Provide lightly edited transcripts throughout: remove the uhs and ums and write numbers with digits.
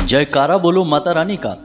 जयकारा बोलो माता रानी का।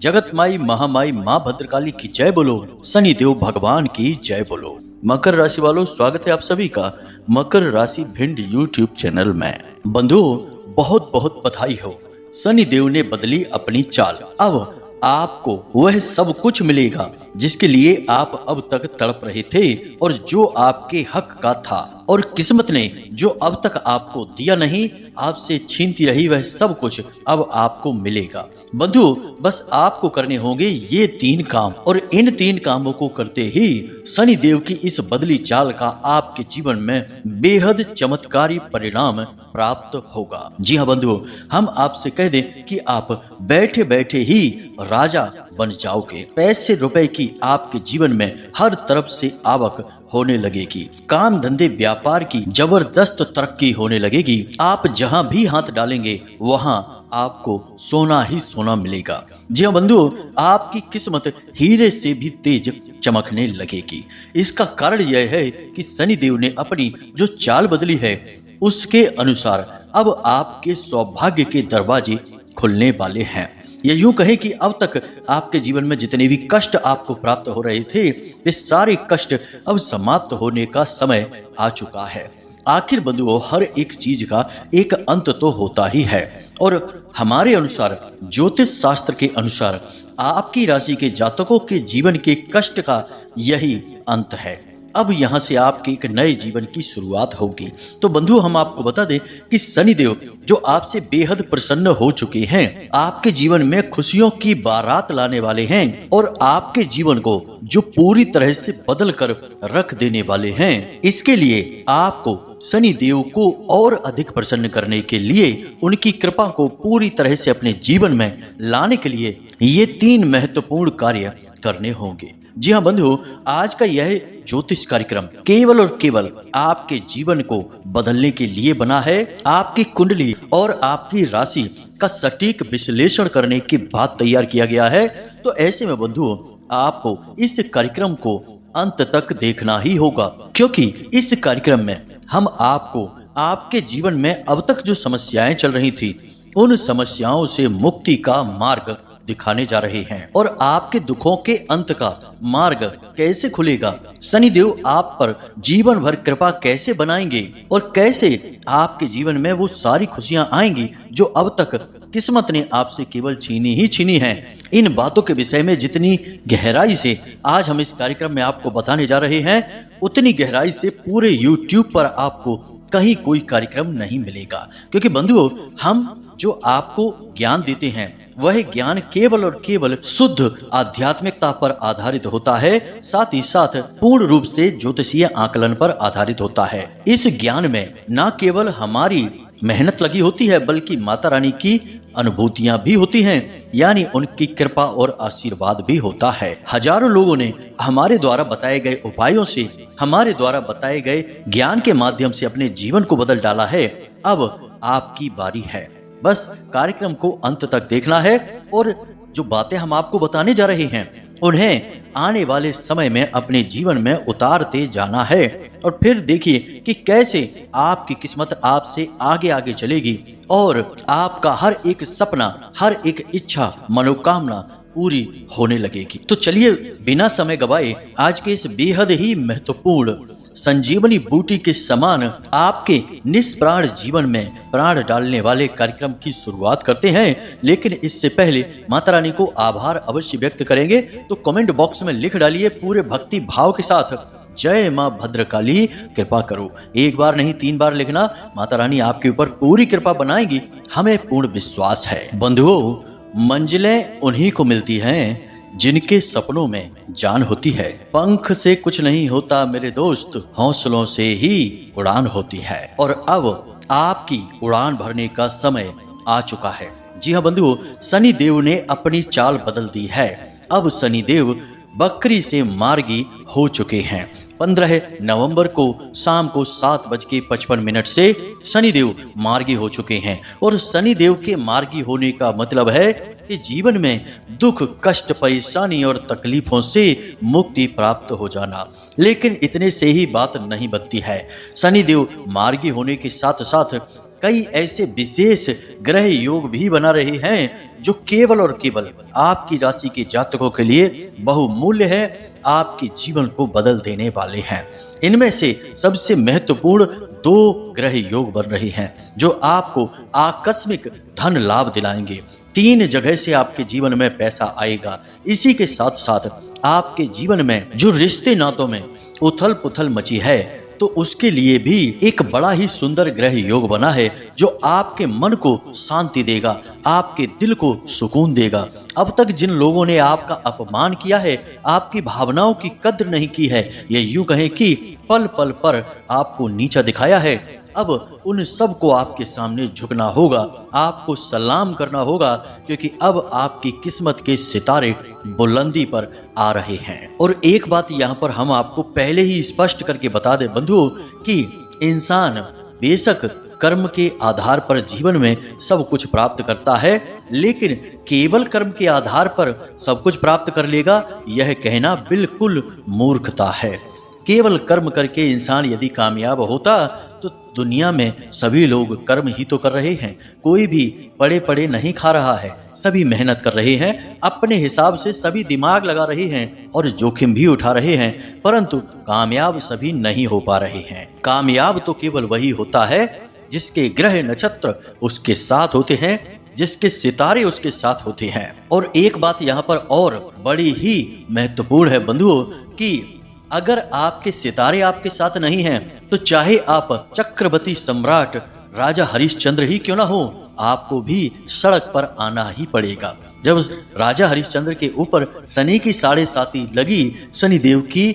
जगत माई महामाई माँ भद्रकाली की जय बोलो। शनि देव भगवान की जय बोलो। मकर राशि वालों, स्वागत है आप सभी का मकर राशि भिंड यूट्यूब चैनल में। बंधुओं, बहुत बहुत बधाई हो। शनि देव ने बदली अपनी चाल। अब आपको वह सब कुछ मिलेगा जिसके लिए आप अब तक तड़प रहे थे और जो आपके हक का था, और किस्मत ने जो अब तक आपको दिया नहीं, आपसे छीनती रही, वह सब कुछ अब आपको मिलेगा। बंधु, बस आपको करने होंगे ये 3 काम, और इन 3 कामों को करते ही शनि देव की इस बदली चाल का आपके जीवन में बेहद चमत्कारी परिणाम प्राप्त होगा। जी हाँ बंधुओं, हम आपसे कह दें कि आप बैठे बैठे ही राजा बन जाओगे। पैसे रुपए की आपके जीवन में हर तरफ से आवक होने लगेगी। काम धंधे व्यापार की जबरदस्त तरक्की होने लगेगी। आप जहां भी हाथ डालेंगे वहां आपको सोना ही सोना मिलेगा। जी हाँ बंधुओं, आपकी किस्मत हीरे से भी तेज चमकने लगेगी। इसका कारण यह है कि शनि देव ने अपनी जो चाल बदली है उसके अनुसार अब आपके सौभाग्य के दरवाजे खुलने वाले हैं। या यूं कहें कि अब तक आपके जीवन में जितने भी कष्ट आपको प्राप्त हो रहे थे, वे सारे कष्ट अब समाप्त होने का समय आ चुका है। आखिर बंधुओं, हर एक चीज का एक अंत तो होता ही है, और हमारे अनुसार, ज्योतिष शास्त्र के अनुसार, आपकी राशि के जातकों के जीवन के कष्ट का यही अंत है। अब यहाँ से आपके एक नए जीवन की शुरुआत होगी। तो बंधु, हम आपको बता दें कि शनि देव जो आपसे बेहद प्रसन्न हो चुके हैं, आपके जीवन में खुशियों की बारात लाने वाले हैं, और आपके जीवन को जो पूरी तरह से बदल कर रख देने वाले हैं। इसके लिए आपको शनि देव को और अधिक प्रसन्न करने के लिए, उनकी कृपा को पूरी तरह से अपने जीवन में लाने के लिए ये 3 महत्वपूर्ण कार्य करने होंगे। जी हाँ बंधु, आज का यह ज्योतिष कार्यक्रम केवल और केवल आपके जीवन को बदलने के लिए बना है। आपकी कुंडली और आपकी राशि का सटीक विश्लेषण करने के बाद तैयार किया गया है। तो ऐसे में बंधुओं, आपको इस कार्यक्रम को अंत तक देखना ही होगा, क्योंकि इस कार्यक्रम में हम आपको आपके जीवन में अब तक जो समस्याएं चल रही थी, उन समस्याओं से मुक्ति का मार्ग दिखाने जा रहे हैं, और आपके दुखों के अंत का मार्ग कैसे खुलेगा, शनि देव आप पर जीवन भर कृपा कैसे बनाएंगे, और कैसे आपके जीवन में वो सारी खुशियां आएंगी जो अब तक किस्मत ने आपसे केवल छीनी ही छीनी है। इन बातों के विषय में जितनी गहराई से आज हम इस कार्यक्रम में आपको बताने जा रहे हैं, उतनी गहराई से पूरे YouTube पर आपको कहीं कोई कार्यक्रम नहीं मिलेगा। क्योंकि बंधुओं, हम जो आपको ज्ञान देते हैं वह ज्ञान केवल और केवल शुद्ध आध्यात्मिकता पर आधारित होता है, साथ ही साथ पूर्ण रूप से ज्योतिषीय आकलन पर आधारित होता है। इस ज्ञान में न केवल हमारी मेहनत लगी होती है, बल्कि माता रानी की अनुभूतियां भी होती हैं, यानी उनकी कृपा और आशीर्वाद भी होता है। हजारों लोगों ने हमारे द्वारा बताए गए उपायों से, हमारे द्वारा बताए गए ज्ञान के माध्यम से अपने जीवन को बदल डाला है। अब आपकी बारी है, बस कार्यक्रम को अंत तक देखना है, और जो बातें हम आपको बताने जा रहे हैं उन्हें आने वाले समय में अपने जीवन में उतारते जाना है। और फिर देखिए कि कैसे आपकी किस्मत आपसे आगे आगे चलेगी, और आपका हर एक सपना, हर एक इच्छा, मनोकामना पूरी होने लगेगी। तो चलिए बिना समय गवाए आज के इस बेहद ही महत्वपूर्ण संजीवनी बूटी के समान आपके निष्प्राण जीवन में प्राण डालने वाले कार्यक्रम की शुरुआत करते हैं। लेकिन इससे पहले माता रानी को आभार अवश्य व्यक्त करेंगे, तो कमेंट बॉक्स में लिख डालिए पूरे भक्ति भाव के साथ, जय माँ भद्रकाली कृपा करो। 1 बार नहीं 3 बार लिखना, माता रानी आपके ऊपर पूरी कृपा बनाएगी, हमें पूर्ण विश्वास है। बंधुओं, मंजिलें उन्हीं को मिलती हैं जिनके सपनों में जान होती है। पंख से कुछ नहीं होता मेरे दोस्त, हौसलों से ही उड़ान होती है। और अब आपकी उड़ान भरने का समय आ चुका है। जी हाँ बंधुओं, शनि देव ने अपनी चाल बदल दी है। अब शनि देव बकरी से मार्गी हो चुके हैं। 15 नवंबर को शाम को 7:55 से शनिदेव मार्गी हो चुके हैं, और शनिदेव के मार्गी होने का मतलब है कि जीवन में दुख, कष्ट, परेशानी और तकलीफों से मुक्ति प्राप्त हो जाना। लेकिन इतने से ही बात नहीं बनती है। शनिदेव मार्गी होने के साथ साथ कई ऐसे विशेष ग्रह योग भी बना रहे हैं जो केवल और केवल आपकी राशि के जातकों के लिए बहुमूल्य है, आपके जीवन को बदल देने वाले हैं। इनमें से सबसे महत्वपूर्ण 2 ग्रह योग बन रहे हैं जो आपको आकस्मिक धन लाभ दिलाएंगे। 3 जगह से आपके जीवन में पैसा आएगा। इसी के साथ साथ आपके जीवन में जो रिश्ते नातों में उथल पुथल मची है, तो उसके लिए भी एक बड़ा ही सुंदर ग्रह योग बना है जो आपके मन को शांति देगा, आपके दिल को सुकून देगा। अब तक जिन लोगों ने आपका अपमान किया है, आपकी भावनाओं की कद्र नहीं की है, ये यूं कहें कि पल पल पर आपको नीचा दिखाया है, अब उन सब को आपके सामने झुकना होगा, आपको सलाम करना होगा, क्योंकि अब आपकी किस्मत के सितारे बुलंदी पर आ रहे हैं। और एक बात यहाँ पर हम आपको पहले ही स्पष्ट करके बता दें बंधुओं कि इंसान बेशक कर्म के आधार पर जीवन में सब कुछ प्राप्त करता है, लेकिन केवल कर्म के आधार पर सब कुछ प्राप्त कर लेगा, यह कहना बिल्कुल मूर्खता है। केवल कर्म करके इंसान यदि कामयाब होता तो दुनिया में सभी लोग कर्म ही तो कर रहे हैं, कोई भी पड़े पड़े नहीं खा रहा है, सभी मेहनत कर रहे हैं, अपने हिसाब से सभी दिमाग लगा रहे हैं और जोखिम भी उठा रहे हैं, परंतु कामयाब सभी नहीं हो पा रहे हैं। कामयाब तो केवल वही होता है जिसके ग्रह नक्षत्र उसके साथ होते हैं, जिसके सितारे उसके साथ होते हैं। और एक बात यहाँ पर और बड़ी ही महत्वपूर्ण है बंधुओं कि अगर आपके सितारे आपके साथ नहीं हैं, तो चाहे आप चक्रवर्ती सम्राट राजा हरिश्चंद्र ही क्यों ना हो, आपको भी सड़क पर आना ही पड़ेगा। जब राजा हरिश्चंद्र के ऊपर शनि की 7.5 लगी, शनिदेव की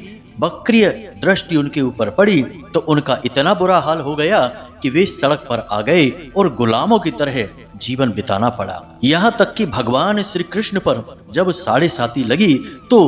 वक्रीय दृष्टि उनके ऊपर पड़ी, तो उनका इतना बुरा हाल हो गया कि वे सड़क पर आ गए और गुलामों की तरह जीवन बिताना पड़ा। यहाँ तक कि भगवान श्री कृष्ण पर जब 7.5 लगी तो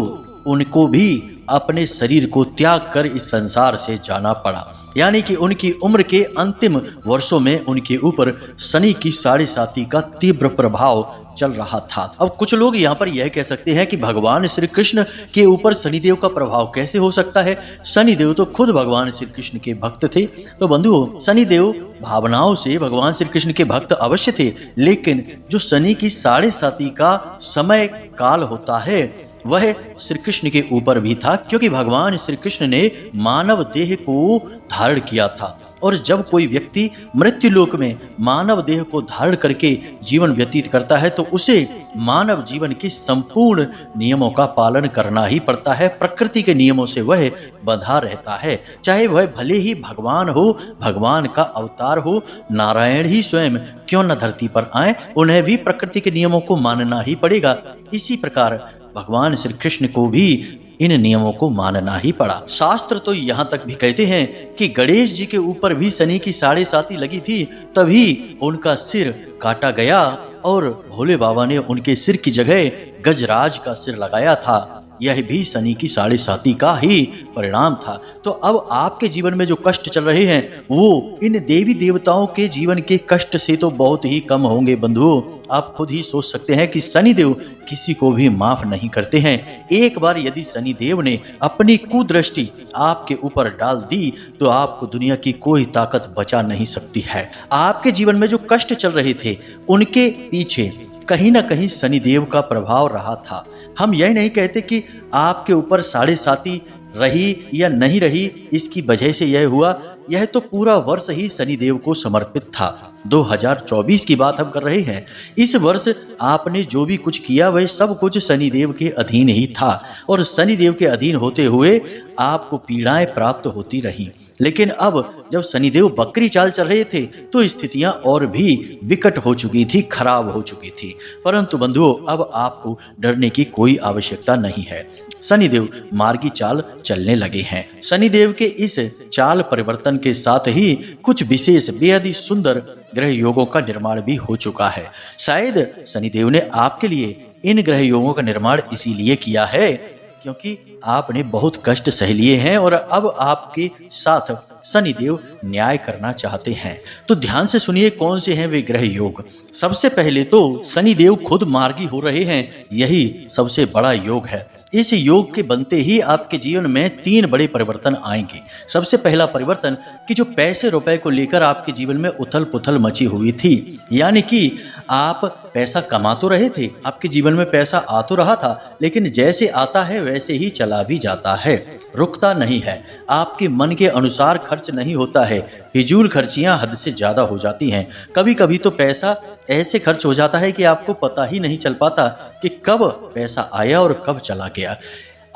उनको भी अपने शरीर को त्याग कर इस संसार से जाना पड़ा। यानी कि उनकी उम्र के अंतिम वर्षों में उनके ऊपर शनि की 7.5 का तीव्र प्रभाव चल रहा था। अब कुछ लोग यहाँ पर यह कह सकते हैं कि भगवान श्री कृष्ण के ऊपर शनिदेव का प्रभाव कैसे हो सकता है, शनिदेव तो खुद भगवान श्री कृष्ण के भक्त थे। तो बंधुओं, शनिदेव भावनाओं से भगवान श्री कृष्ण के भक्त अवश्य थे, लेकिन जो शनि की 7.5 का समय काल होता है वह श्री कृष्ण के ऊपर भी था, क्योंकि भगवान श्री कृष्ण ने मानव देह को धारण किया था। और जब कोई व्यक्ति मृत्यु लोक में मानव देह को धारण करके जीवन व्यतीत करता है, तो उसे मानव जीवन के संपूर्ण नियमों का पालन करना ही पड़ता है। प्रकृति के नियमों से वह बंधा रहता है, चाहे वह भले ही भगवान हो, भगवान का अवतार हो, नारायण ही स्वयं क्यों न धरती पर आए, उन्हें भी प्रकृति के नियमों को मानना ही पड़ेगा। इसी प्रकार भगवान श्री कृष्ण को भी इन नियमों को मानना ही पड़ा। शास्त्र तो यहाँ तक भी कहते हैं कि गणेश जी के ऊपर भी शनि की 7.5 लगी थी, तभी उनका सिर काटा गया और भोले बाबा ने उनके सिर की जगह गजराज का सिर लगाया था। यह भी शनि की 7.5 का ही परिणाम था। तो अब आपके जीवन में जो कष्ट चल रहे हैं वो इन देवी देवताओं के जीवन के कष्ट से तो बहुत ही कम होंगे बंधुओं। आप खुद ही सोच सकते हैं कि शनिदेव किसी को भी माफ नहीं करते हैं। एक बार यदि शनिदेव ने अपनी कुदृष्टि आपके ऊपर डाल दी तो आपको दुनिया की कोई ताकत बचा नहीं सकती है। आपके जीवन में जो कष्ट चल रहे थे उनके पीछे कहीं ना कहीं शनिदेव का प्रभाव रहा था। हम यह नहीं कहते कि आपके ऊपर 7.5 रही या नहीं रही, इसकी वजह से यह हुआ, यह तो पूरा वर्ष ही शनिदेव को समर्पित था। 2024 की बात हम कर रहे हैं। इस वर्ष आपने जो भी कुछ किया वह सब कुछ शनिदेव के अधीन ही था, और शनिदेव के अधीन होते हुए आपको पीड़ाएं प्राप्त होती रहीं। लेकिन अब जब शनिदेव बकरी चाल चल रहे थे तो स्थितियां और भी विकट हो चुकी थी, खराब हो चुकी थी। परंतु बंधुओं, अब आपको डरने की कोई आवश्यकता नहीं है। शनिदेव मार्गी चाल चलने लगे हैं। शनिदेव के इस चाल परिवर्तन के साथ ही कुछ विशेष बेहद ही सुंदर ग्रह योगों का निर्माण भी हो चुका है। शायद शनिदेव ने आपके लिए इन ग्रह योगों का निर्माण इसीलिए किया है क्योंकि आपने बहुत कष्ट सह लिए हैं और अब आपके साथ शनिदेव न्याय करना चाहते हैं। तो ध्यान से सुनिए कौन से हैं वे ग्रह योग। सबसे पहले तो शनिदेव खुद मार्गी हो रहे हैं, यही सबसे बड़ा योग है। इस योग के बनते ही आपके जीवन में 3 बड़े परिवर्तन आएंगे। सबसे पहला परिवर्तन कि जो पैसे रुपए को लेकर आपके जीवन में उथल पुथल मची हुई थी, यानी कि आप पैसा कमा तो रहे थे, आपके जीवन में पैसा आ तो रहा था, लेकिन जैसे आता है वैसे ही चला भी जाता है, रुकता नहीं है, आपके मन के अनुसार खर्च नहीं होता है, फिजूल खर्चियां हद से ज्यादा हो जाती हैं। कभी कभी तो पैसा ऐसे खर्च हो जाता है कि आपको पता ही नहीं चल पाता कि कब पैसा आया और कब चला गया।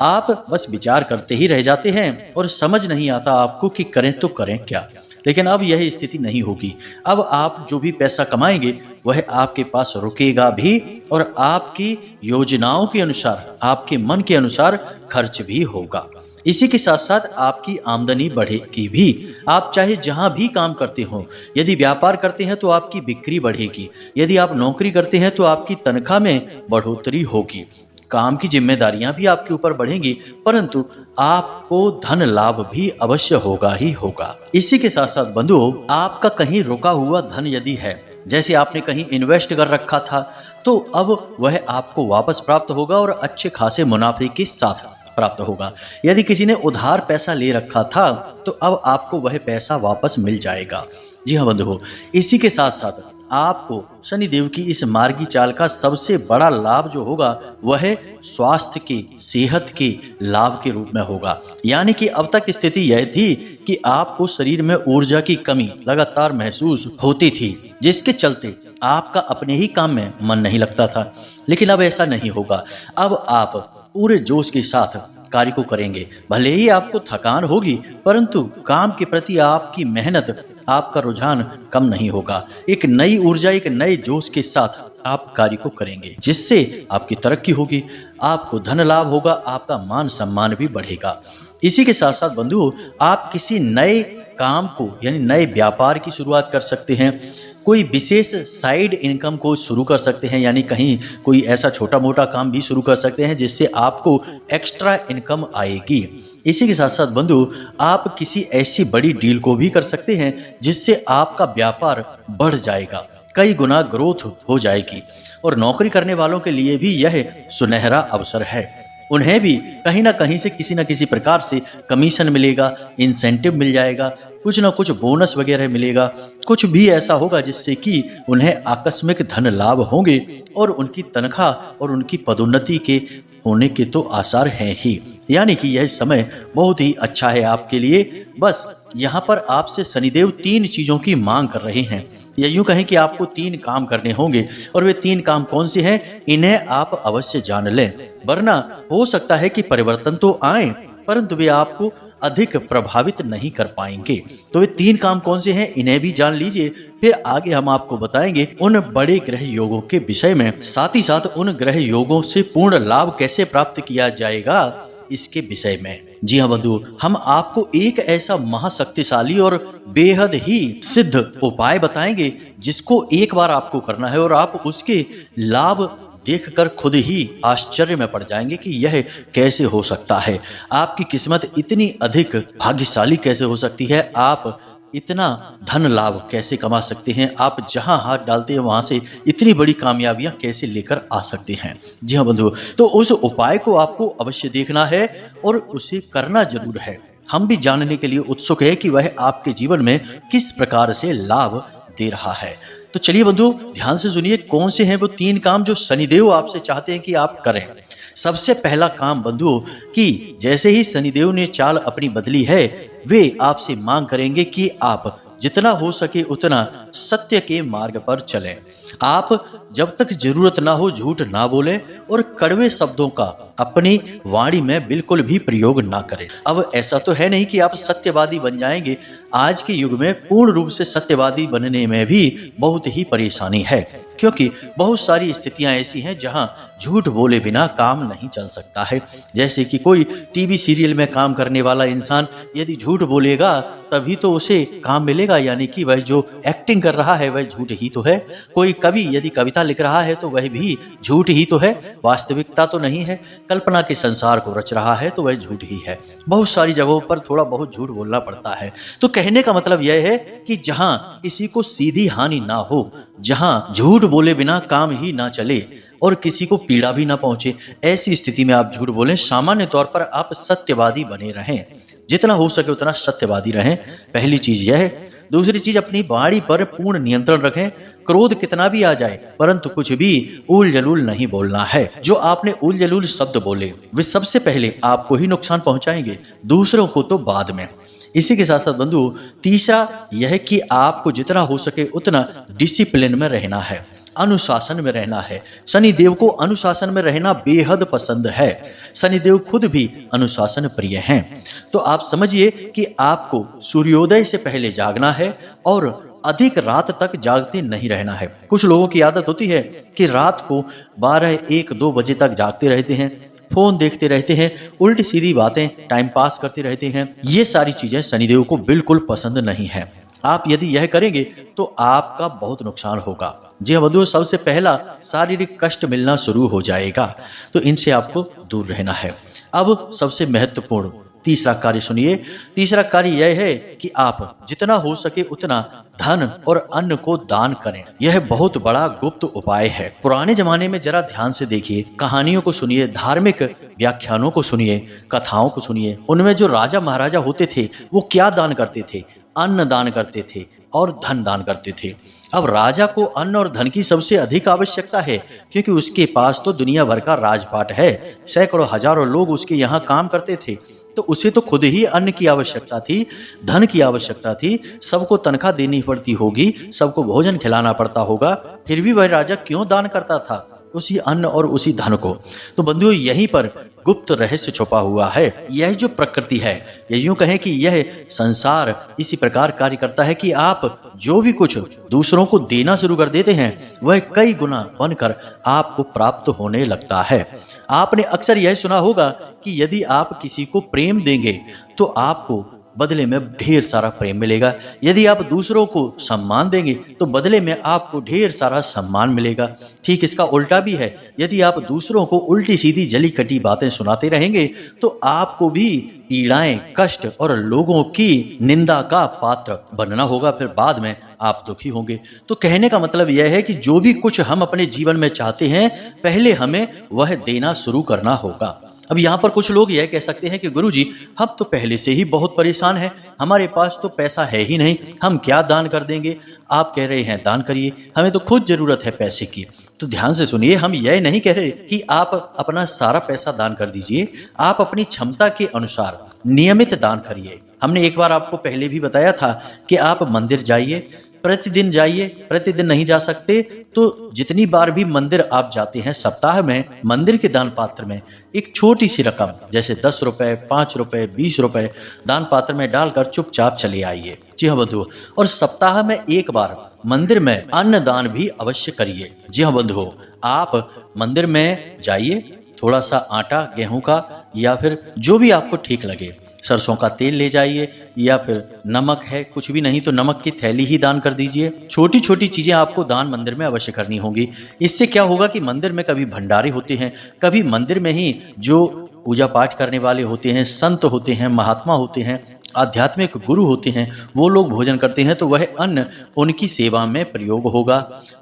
आप बस विचार करते ही रह जाते हैं और समझ नहीं आता आपको कि करें तो करें क्या। लेकिन अब यह स्थिति नहीं होगी। अब आप जो भी पैसा कमाएंगे वह आपके पास रुकेगा भी और आपकी योजनाओं के अनुसार, आपके मन के अनुसार खर्च भी होगा। इसी के साथ साथ आपकी आमदनी बढ़ेगी भी। आप चाहे जहां भी काम करते हो, यदि व्यापार करते हैं तो आपकी बिक्री बढ़ेगी, यदि आप नौकरी करते हैं तो आपकी तनख्वाह में बढ़ोतरी होगी, काम की जिम्मेदारियां भी आपके ऊपर बढ़ेंगी, परंतु आपको धन लाभ भी अवश्य होगा ही होगा। इसी के साथ साथ बंधुओं, आपका कहीं रुका हुआ धन यदि है, जैसे आपने कहीं इन्वेस्ट कर रखा था, तो अब वह आपको वापस प्राप्त होगा और अच्छे खासे मुनाफे के साथ प्राप्त होगा। यदि किसी ने उधार पैसा ले रखा था तो अब आपको वह पैसा वापस मिल जाएगा। जी हाँ बंधुओं, इसी के साथ साथ आपको शनिदेव की इस मार्गी चाल का सबसे बड़ा लाभ जो होगा वह स्वास्थ्य के, सेहत के लाभ के रूप में होगा। यानी कि अब तक स्थिति यह थी कि आपको शरीर में ऊर्जा की कमी लगातार महसूस होती थी, जिसके चलते आपका अपने ही काम में मन नहीं लगता था। लेकिन अब ऐसा नहीं होगा। अब आप पूरे जोश के साथ कार्य को करेंगे। भले ही आपको थकान होगी, परंतु काम के प्रति आपकी मेहनत, आपका रुझान कम नहीं होगा। एक नई ऊर्जा, एक नए जोश के साथ आप कार्य को करेंगे, जिससे आपकी तरक्की होगी, आपको धन लाभ होगा, आपका मान सम्मान भी बढ़ेगा। इसी के साथ साथ बंधुओं, आप किसी नए काम को यानी नए व्यापार की शुरुआत कर सकते हैं। कोई विशेष साइड इनकम को शुरू कर सकते हैं, यानी कहीं कोई ऐसा छोटा मोटा काम भी शुरू कर सकते हैं जिससे आपको एक्स्ट्रा इनकम आएगी। इसी के साथ साथ बंधु, आप किसी ऐसी बड़ी डील को भी कर सकते हैं जिससे आपका व्यापार बढ़ जाएगा, कई गुना ग्रोथ हो जाएगी। और नौकरी करने वालों के लिए भी यह सुनहरा अवसर है। उन्हें भी कहीं ना कहीं से किसी न किसी प्रकार से कमीशन मिलेगा, इंसेंटिव मिल जाएगा, कुछ ना कुछ बोनस वगैरह मिलेगा, कुछ भी ऐसा होगा जिससे कि उन्हें आकस्मिक धन लाभ होंगे और उनकी तनख्वाह और उनकी पदोन्नति के होने के तो आसार हैं ही। यानी कि यह समय बहुत ही अच्छा है आपके लिए। बस यहाँ पर आपसे शनिदेव 3 चीजों की मांग कर रहे हैं, या यूं कहें कि आपको 3 काम करने होंगे। और वे 3 काम कौन से हैं, इन्हें आप अवश्य जान लें, वरना हो सकता है कि परिवर्तन तो आए परंतु वे आपको अधिक प्रभावित नहीं कर पाएंगे। तो वे 3 काम कौन से हैं, इन्हें भी जान लीजिए, फिर आगे हम आपको बताएंगे उन बड़े ग्रह योगों के विषय में, साथ ही साथ उन ग्रह योगों से पूर्ण लाभ कैसे प्राप्त किया जाएगा इसके विषय में। जी हाँ बंधु, हम आपको एक ऐसा महाशक्तिशाली और बेहद ही सिद्ध उपाय बताएंगे जिसको एक बार आपको करना है और आप उसके लाभ देखकर खुद ही आश्चर्य में पड़ जाएंगे कि यह कैसे हो सकता है। आपकी किस्मत इतनी अधिक भाग्यशाली कैसे हो सकती है, आप इतना धन लाभ कैसे कमा सकते हैं, आप जहां हाथ डालते हैं वहां से इतनी बड़ी कामयाबियां कैसे लेकर आ सकते हैं। जी हाँ बंधु, तो उस उपाय को आपको अवश्य देखना है और उसे करना जरूर है। हम भी जानने के लिए उत्सुक है कि वह आपके जीवन में किस प्रकार से लाभ दे रहा है। तो चलिए बंधु, ध्यान से सुनिए कौन से हैं वो 3 काम जो शनिदेव आपसे चाहते हैं कि आप करें। सबसे पहला काम बंधुओं कि जैसे ही शनिदेव ने चाल अपनी बदली है, वे आपसे मांग करेंगे कि आप जितना हो सके उतना सत्य के मार्ग पर चलें। आप जब तक जरूरत ना हो झूठ ना बोलें और कड़वे शब्दों का अपनी वाणी में बिल्कुल भी प्रयोग ना करें। अब ऐसा तो है नहीं कि आप सत्यवादी बन जाएंगे। आज के युग में पूर्ण रूप से सत्यवादी बनने में भी बहुत ही परेशानी है, क्योंकि बहुत सारी स्थितियां ऐसी हैं जहां झूठ बोले बिना काम नहीं चल सकता है। जैसे कि कोई टीवी सीरियल में काम करने वाला इंसान यदि झूठ बोलेगा तभी तो उसे काम मिलेगा, यानी कि वह जो एक्टिंग कर रहा है वह झूठ ही तो है। कोई कवि यदि कविता लिख रहा है तो वह भी झूठ ही तो है, वास्तविकता तो नहीं है। कल्पना के संसार को रच रहा है तो वह झूठ ही है। बहुत सारी जगहों पर थोड़ा बहुत झूठ बोलना पड़ता है। तो कहने का मतलब यह है कि जहां किसी को सीधी हानि ना हो, जहां झूठ बोले बिना काम ही ना चले और किसी को पीड़ा भी ना पहुंचे, ऐसी स्थिति में आप झूठ बोलें। सामान्य तौर पर आप सत्यवादी बने रहें, जितना हो सके उतना सत्यवादी रहें, पहली चीज यह है। दूसरी चीज, अपनी वाणी पर पूर्ण नियंत्रण रखें। क्रोध कितना भी आ जाए परंतु कुछ भी उल जलूल नहीं बोलना है। जो आपने उल जलूल शब्द बोले वे सबसे पहले आपको ही नुकसान पहुंचाएंगे, दूसरों को तो बाद में। इसी के साथ साथ बंधु, तीसरा यह कि आपको जितना हो सके उतना डिसिप्लिन में रहना है, अनुशासन में रहना है। शनिदेव को अनुशासन में रहना बेहद पसंद है। शनिदेव खुद भी अनुशासन प्रिय हैं। तो आप समझिए कि आपको सूर्योदय से पहले जागना है और अधिक रात तक जागते नहीं रहना है। कुछ लोगों की आदत होती है कि रात को 12, 1, 2 बजे तक जागते रहते हैं, फोन देखते रहते हैं, उल्टी सीधी बातें टाइम पास करते रहते हैं। ये सारी चीजें शनिदेव को बिल्कुल पसंद नहीं है। आप यदि यह करेंगे तो आपका बहुत नुकसान होगा। जी हाँ बंधुओं, सबसे पहला शारीरिक कष्ट मिलना शुरू हो जाएगा, तो इनसे आपको दूर रहना है। अब सबसे महत्वपूर्ण तीसरा कार्य सुनिए। तीसरा कार्य यह है कि आप जितना हो सके उतना धन और अन्न को दान करें। यह बहुत बड़ा गुप्त उपाय है। पुराने जमाने में जरा ध्यान से देखिए, कहानियों को सुनिए, धार्मिक व्याख्यानों को सुनिए, कथाओं को सुनिए। उनमें जो राजा महाराजा होते थे वो क्या दान करते थे? अन्न दान करते थे और धन दान करते थे। अब राजा को अन्न और धन की सबसे अधिक आवश्यकता है, क्योंकि उसके पास तो दुनिया भर का राजपाट है, सैकड़ों हजारों लोग उसके यहाँ काम करते थे, तो उसे तो खुद ही अन्न की आवश्यकता थी, धन की आवश्यकता थी, सबको तनख्वाह देनी पड़ती होगी, सबको भोजन खिलाना पड़ता होगा, फिर भी वह राजा क्यों दान करता था उसी अन्न और उसी धन को? तो बंधुओं, यहीं पर गुप्त रहस्य छुपा हुआ है। यह जो प्रकृति है, या यूं कहें कि यह संसार इसी प्रकार कार्य करता है कि आप जो भी कुछ दूसरों को देना शुरू कर देते हैं वह कई गुना बनकर आपको प्राप्त होने लगता है। आपने अक्सर यह सुना होगा कि यदि आप किसी को प्रेम देंगे तो आपको बदले में ढेर सारा प्रेम मिलेगा। यदि आप दूसरों को सम्मान देंगे तो बदले में आपको ढेर सारा सम्मान मिलेगा। ठीक इसका उल्टा भी है। यदि आप दूसरों को उल्टी सीधी जली कटी बातें सुनाते रहेंगे तो आपको भी पीड़ाएं, कष्ट और लोगों की निंदा का पात्र बनना होगा, फिर बाद में आप दुखी होंगे। तो कहने का मतलब यह है कि जो भी कुछ हम अपने जीवन में चाहते हैं पहले हमें वह देना शुरू करना होगा। अब यहाँ पर कुछ लोग यह कह सकते हैं कि गुरुजी, हम तो पहले से ही बहुत परेशान हैं, हमारे पास तो पैसा है ही नहीं, हम क्या दान कर देंगे? आप कह रहे हैं दान करिए, हमें तो खुद जरूरत है पैसे की। तो ध्यान से सुनिए, हम यह नहीं कह रहे कि आप अपना सारा पैसा दान कर दीजिए। आप अपनी क्षमता के अनुसार नियमित दान करिए। हमने एक बार आपको पहले भी बताया था कि आप मंदिर जाइए, प्रतिदिन जाइए। प्रतिदिन नहीं जा सकते तो जितनी बार भी मंदिर आप जाते हैं सप्ताह में, मंदिर के दान पात्र में एक छोटी सी रकम जैसे 10 रुपए, 5 रुपए, 20 रुपए दान पात्र में डालकर चुपचाप चले आइए। जी हाँ बंधुओं, और सप्ताह में एक बार मंदिर में अन्न दान भी अवश्य करिए। जी हाँ बंधुओं, आप मंदिर में जाइए, थोड़ा सा आटा गेहूं का या फिर जो भी आपको ठीक लगे, सरसों का तेल ले जाइए, या फिर नमक है, कुछ भी नहीं तो नमक की थैली ही दान कर दीजिए। छोटी छोटी चीजें आपको दान मंदिर में अवश्य करनी होंगी। इससे क्या होगा कि मंदिर में कभी भंडारे होते हैं, कभी मंदिर में ही जो पूजा पाठ करने वाले होते हैं, संत होते हैं, महात्मा होते हैं, आध्यात्मिक गुरु होते हैं, वो लोग भोजन करते हैं तो वह अन्न उनकी सेवा में प्रयोग होगा,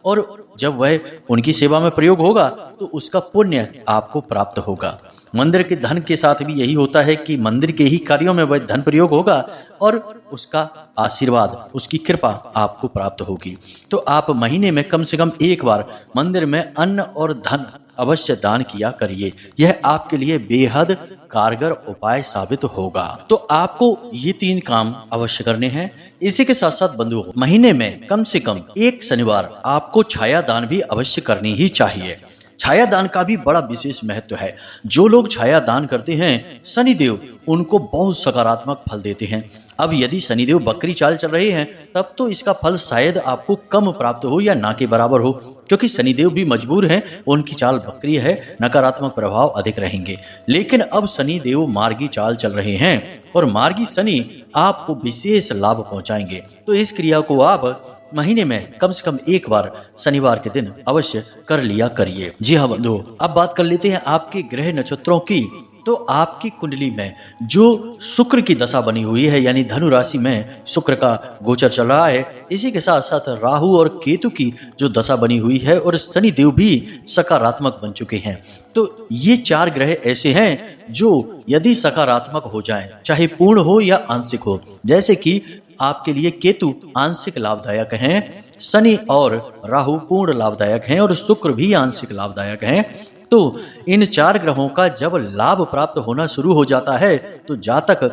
और जब वह उनकी सेवा में प्रयोग होगा तो उसका पुण्य आपको प्राप्त होगा। मंदिर के धन के साथ भी यही होता है कि मंदिर के ही कार्यों में वह धन प्रयोग होगा और उसका आशीर्वाद, उसकी कृपा आपको प्राप्त होगी। तो आप महीने में कम से कम एक बार मंदिर में अन्न और धन अवश्य दान किया करिए। यह आपके लिए बेहद कारगर उपाय साबित होगा। तो आपको ये 3 काम अवश्य करने हैं। इसी के साथ साथ बंधुओं, महीने में कम से कम एक शनिवार आपको छाया दान भी अवश्य करनी ही चाहिए। छाया दान का भी बड़ा विशेष महत्व है। जो लोग छाया दान करते हैं शनिदेव उनको बहुत सकारात्मक फल देते हैं। अब यदि शनिदेव बकरी चाल चल रहे हैं तब तो इसका फल शायद आपको कम प्राप्त हो या ना के बराबर हो, क्योंकि शनिदेव भी मजबूर हैं, उनकी चाल बकरी है, नकारात्मक प्रभाव अधिक रहेंगे। लेकिन अब शनिदेव मार्गी चाल चल रहे हैं और मार्गी शनि आपको विशेष लाभ पहुंचाएंगे। तो इस क्रिया को आप महीने में कम से कम एक बार शनिवार के दिन अवश्य कर लिया करिए। जी हाँ बंधुओं, अब बात कर लेते हैं आपके ग्रह नक्षत्रों की तो आपकी कुंडली में जो शुक्र की दशा बनी हुई है, यानी धनु राशि में शुक्र का गोचर चल रहा है, इसी के साथ साथ राहु और केतु की जो दशा बनी हुई है और शनि देव भी सकारात्मक बन चुके हैं, तो ये 4 ग्रह ऐसे हैं जो यदि सकारात्मक हो जाएं, चाहे पूर्ण हो या आंशिक हो, जैसे कि आपके लिए केतु आंशिक लाभदायक हैं, शनि और राहु पूर्ण लाभदायक हैं और शुक्र भी आंशिक लाभदायक हैं। तो इन 4 ग्रहों का जब लाभ प्राप्त होना शुरू हो जाता है तो जातक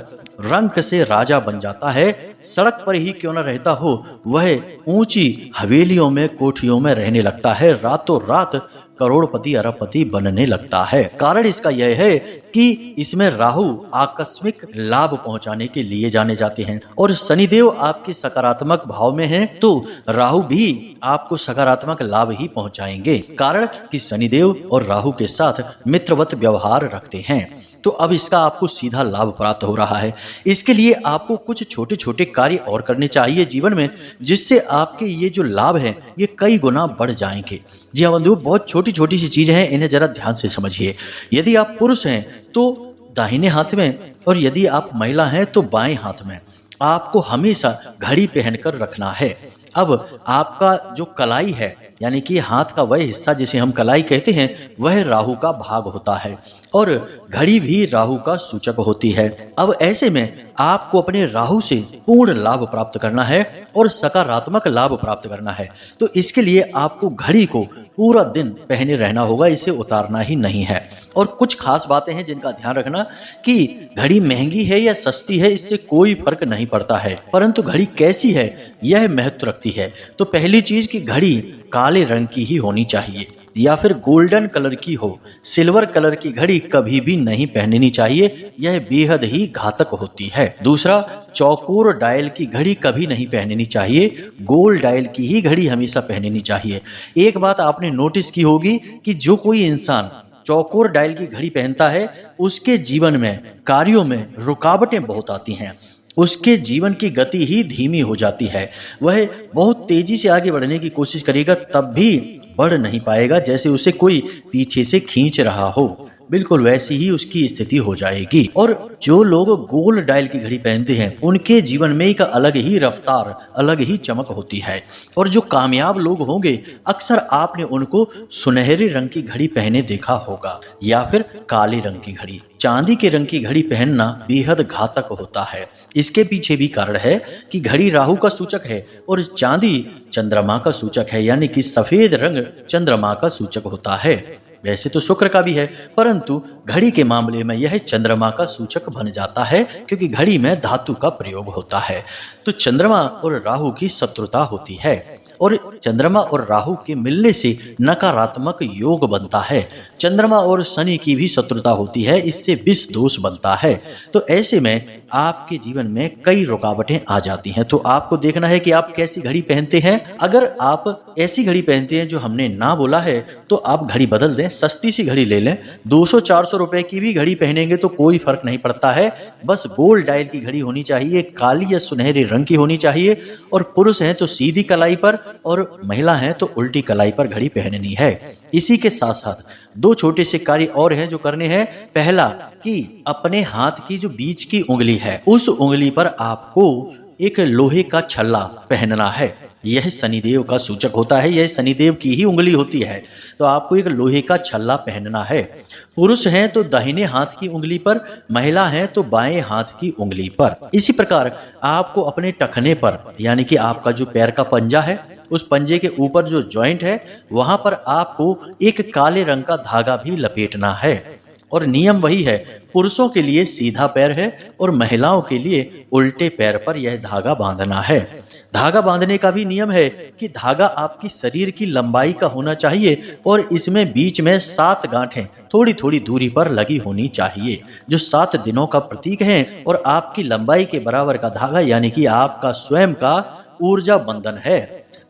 रंक से राजा बन जाता है। सड़क पर ही क्यों न रहता हो, वह ऊंची हवेलियों में, कोठियों में रहने लगता है, रातों रात करोड़पति अरबपति बनने लगता है। कारण इसका यह है कि इसमें राहु आकस्मिक लाभ पहुंचाने के लिए जाने जाते हैं और शनिदेव आपके सकारात्मक भाव में हैं, तो राहु भी आपको सकारात्मक लाभ ही पहुंचाएंगे। कारण कि शनिदेव और राहु के साथ मित्रवत व्यवहार रखते हैं। तो अब इसका आपको सीधा लाभ प्राप्त हो रहा है। इसके लिए आपको कुछ छोटे छोटे कार्य और करने चाहिए जीवन में, जिससे आपके ये जो लाभ हैं ये कई गुना बढ़ जाएंगे। जी हाँ बंधु, बहुत छोटी छोटी सी चीजें हैं, इन्हें जरा ध्यान से समझिए। यदि आप पुरुष हैं तो दाहिने हाथ में, और यदि आप महिला हैं तो बाएं हाथ में आपको हमेशा घड़ी पहनकर रखना है। अब आपका जो कलाई है, यानी कि हाथ का वह हिस्सा जिसे हम कलाई कहते हैं, वह राहु का भाग होता है और घड़ी भी राहु का सूचक होती है। अब ऐसे में आपको अपने राहु से पूर्ण लाभ प्राप्त करना है और सकारात्मक लाभ प्राप्त करना है। तो इसके लिए आपको घड़ी को पूरा दिन पहने रहना होगा, इसे उतारना ही नहीं है। और कुछ खास बातें हैं जिनका ध्यान रखना कि घड़ी महंगी है या सस्ती है, इससे कोई फर्क नहीं पड़ता है, परंतु घड़ी कैसी है यह महत्व रखती है। तो पहली चीज कि घड़ी काले रंग की ही होनी चाहिए या फिर गोल्डन कलर की हो। सिल्वर कलर की घड़ी कभी भी नहीं पहननी चाहिए, यह बेहद ही घातक होती है। दूसरा, चौकोर डायल की घड़ी कभी नहीं पहननी चाहिए, गोल डायल की ही घड़ी हमेशा पहननी चाहिए। एक बात आपने नोटिस की होगी कि जो कोई इंसान चौकोर डायल की घड़ी पहनता है उसके जीवन में, कार्यों में रुकावटें बहुत आती हैं, उसके जीवन की गति ही धीमी हो जाती है। वह बहुत तेजी से आगे बढ़ने की कोशिश करेगा तब भी बढ़ नहीं पाएगा, जैसे उसे कोई पीछे से खींच रहा हो, बिल्कुल वैसी ही उसकी स्थिति हो जाएगी। और जो लोग गोल डायल की घड़ी पहनते हैं उनके जीवन में एक अलग ही रफ्तार, अलग ही चमक होती है। और जो कामयाब लोग होंगे अक्सर आपने उनको सुनहरे रंग की घड़ी पहने देखा होगा या फिर काले रंग की घड़ी। चांदी के रंग की घड़ी पहनना बेहद घातक होता है। इसके पीछे भी कारण है कि घड़ी राहु का सूचक है और चांदी चंद्रमा का सूचक है, यानी कि सफेद रंग चंद्रमा का सूचक होता है। वैसे तो शुक्र का भी है, परंतु घड़ी के मामले में यह चंद्रमा का सूचक बन जाता है क्योंकि घड़ी में धातु का प्रयोग होता है। तो चंद्रमा और राहु की शत्रुता होती है और चंद्रमा और राहु के मिलने से नकारात्मक योग बनता है। चंद्रमा और शनि की भी शत्रुता होती है, इससे विष दोष बनता है। तो ऐसे में आपके जीवन में कई रुकावटें आ जाती हैं। तो आपको देखना है कि आप कैसी घड़ी पहनते हैं। अगर आप ऐसी घड़ी पहनते हैं जो हमने ना बोला है तो आप घड़ी बदल दें, सस्ती सी घड़ी ले लें। 200-400 रुपए की भी घड़ी पहनेंगे तो कोई फर्क नहीं पड़ता है, बस गोल डायल की घड़ी होनी चाहिए, काली या सुनहरे रंग की होनी चाहिए। और पुरुष हैं तो सीधी कलाई पर और महिला हैं तो उल्टी कलाई पर घड़ी पहननी है। इसी के साथ साथ 2 छोटे से कार्य और हैं जो करने हैं। पहला कि अपने हाथ की जो बीच की उंगली है उस उंगली पर आपको एक लोहे का छल्ला पहनना है। यह शनिदेव का सूचक होता है, यह शनिदेव की ही उंगली होती है, तो आपको एक लोहे का छल्ला पहनना है। पुरुष हैं तो दाहिने हाथ की उंगली पर, महिला हैं तो बाएं हाथ की उंगली पर। इसी प्रकार आपको अपने टखने पर, यानी कि आपका जो पैर का पंजा है उस पंजे के ऊपर जो जॉइंट है वहां पर आपको एक काले रंग का धागा भी लपेटना है। और नियम वही है, पुरुषों के लिए सीधा पैर है और महिलाओं के लिए उल्टे पैर पर यह धागा बांधना है। धागा बांधने का भी नियम है कि धागा आपकी शरीर की लंबाई का होना चाहिए और इसमें बीच में 7 गांठें थोड़ी थोड़ी दूरी पर लगी होनी चाहिए, जो 7 दिनों का प्रतीक है। और आपकी लंबाई के बराबर का धागा, यानी कि आपका स्वयं का ऊर्जा बंधन है।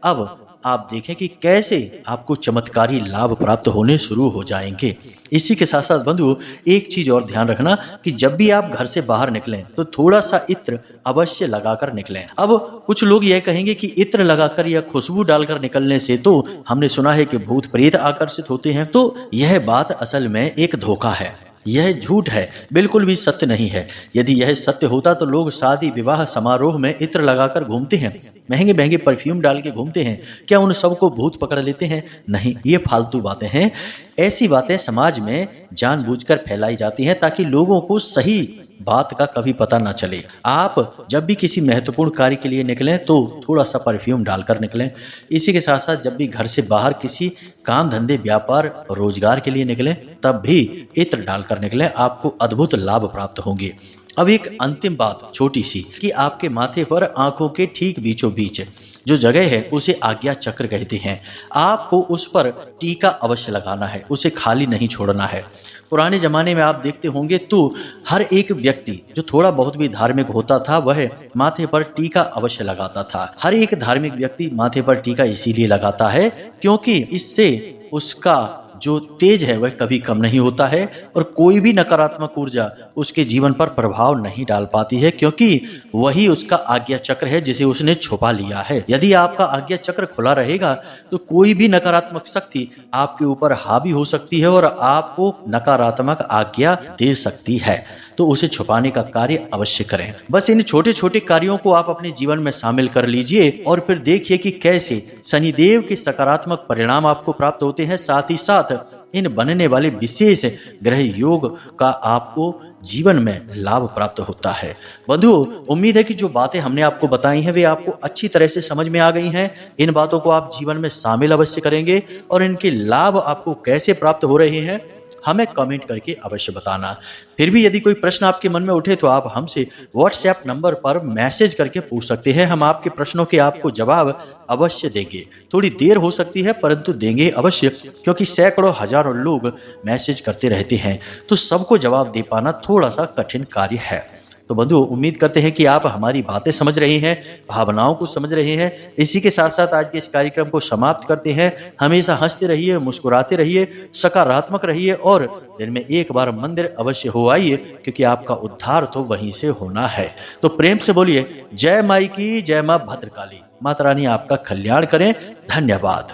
अब आप देखें कि कैसे आपको चमत्कारी लाभ प्राप्त होने शुरू हो जाएंगे। इसी के साथ साथ बंधु एक चीज और ध्यान रखना कि जब भी आप घर से बाहर निकलें तो थोड़ा सा इत्र अवश्य लगाकर निकलें। अब कुछ लोग यह कहेंगे कि इत्र लगाकर या खुशबू डालकर निकलने से तो हमने सुना है कि भूत प्रेत आकर्षित होते हैं, तो यह बात असल में एक धोखा है। यह झूठ है, बिल्कुल भी सत्य नहीं है। यदि यह सत्य होता तो लोग शादी विवाह समारोह में इत्र लगाकर घूमते हैं, महंगे महंगे परफ्यूम डाल के घूमते हैं। क्या उन सबको भूत पकड़ लेते हैं? नहीं, ये फालतू बातें हैं। ऐसी बातें समाज में जानबूझकर फैलाई जाती हैं ताकि लोगों को सही बात का कभी पता ना चले। आप जब भी किसी महत्वपूर्ण कार्य के लिए निकलें तो थोड़ा सा परफ्यूम डालकर निकलें। इसी के साथ साथ जब भी घर से बाहर किसी काम धंधे व्यापार रोजगार के लिए निकलें तब भी इत्र डालकर निकलें, आपको अद्भुत लाभ प्राप्त होंगे। अब एक अंतिम बात छोटी सी कि आपके माथे पर आंखों के ठीक बीचों बीच जो जगह है उसे आज्ञा चक्र कहते हैं। आपको उस पर टीका अवश्य लगाना है, उसे खाली नहीं छोड़ना है। पुराने जमाने में आप देखते होंगे तो हर एक व्यक्ति जो थोड़ा बहुत भी धार्मिक होता था वह माथे पर टीका अवश्य लगाता था। हर एक धार्मिक व्यक्ति माथे पर टीका इसीलिए लगाता है क्योंकि इससे उसका जो तेज है वह कभी कम नहीं होता है और कोई भी नकारात्मक ऊर्जा उसके जीवन पर प्रभाव नहीं डाल पाती है, क्योंकि वही उसका आज्ञा चक्र है जिसे उसने छुपा लिया है। यदि आपका आज्ञा चक्र खुला रहेगा तो कोई भी नकारात्मक शक्ति आपके ऊपर हावी हो सकती है और आपको नकारात्मक आज्ञा दे सकती है। तो उसे छुपाने का कार्य अवश्य करें। बस इन छोटे छोटे कार्यों को आप अपने जीवन में शामिल कर लीजिए और फिर देखिए कि कैसे शनिदेव के सकारात्मक परिणाम आपको प्राप्त होते हैं। साथ ही साथ इन बनने वाले विशेष ग्रह योग का आपको जीवन में लाभ प्राप्त होता है। बंधुओं, उम्मीद है कि जो बातें हमने आपको बताई हैं वे आपको अच्छी तरह से समझ में आ गई हैं। इन बातों को आप जीवन में शामिल अवश्य करेंगे और इनके लाभ आपको कैसे प्राप्त हो रहे हैं हमें कमेंट करके अवश्य बताना। फिर भी यदि कोई प्रश्न आपके मन में उठे तो आप हमसे व्हाट्सएप नंबर पर मैसेज करके पूछ सकते हैं। हम आपके प्रश्नों के आपको जवाब अवश्य देंगे। थोड़ी देर हो सकती है परंतु देंगे अवश्य, क्योंकि सैकड़ों हजारों लोग मैसेज करते रहते हैं तो सबको जवाब दे पाना थोड़ा सा कठिन कार्य है। तो बंधुओं, उम्मीद करते हैं कि आप हमारी बातें समझ रहे हैं, भावनाओं को समझ रहे हैं। इसी के साथ साथ आज के इस कार्यक्रम को समाप्त करते हैं। हमेशा हंसते रहिए, मुस्कुराते रहिए, सकारात्मक रहिए और दिन में एक बार मंदिर अवश्य हो आइए, क्योंकि आपका उद्धार तो वहीं से होना है। तो प्रेम से बोलिए जय माई की, जय मां भद्रकाली। माता रानी आपका कल्याण करें। धन्यवाद।